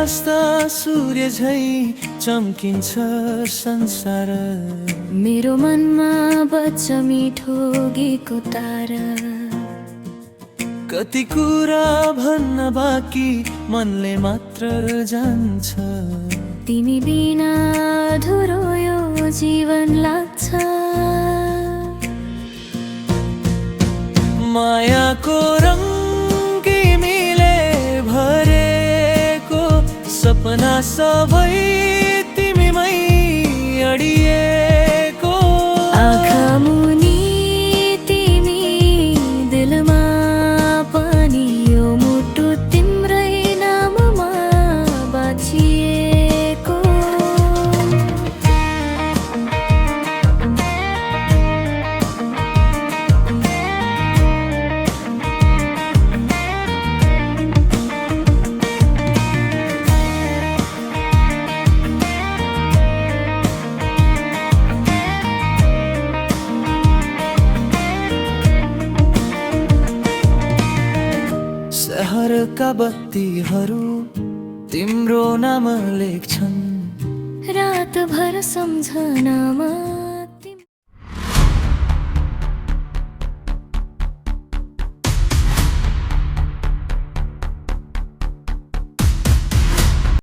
जस्ता सूर्य झै चम्किन्छ संसार। मेरो मनमा बच्छ मिठो गीतको तारा। कति कुरा भन्न बाँकी मनले मात्र जान्छ। तिमी बिना अधुरो यो जीवन लाग्छ। मायाको रङ्गी मिले भरेको सपना सबै तिमीमै अडिएको। आँखा मुनि तिमी दिलमा पनि यो मुटु तिम्रै नाममा बाँचिएको। शहरका बत्तीहरू तिम्रो नाम लेख्छन्। रातभर सम्झनामा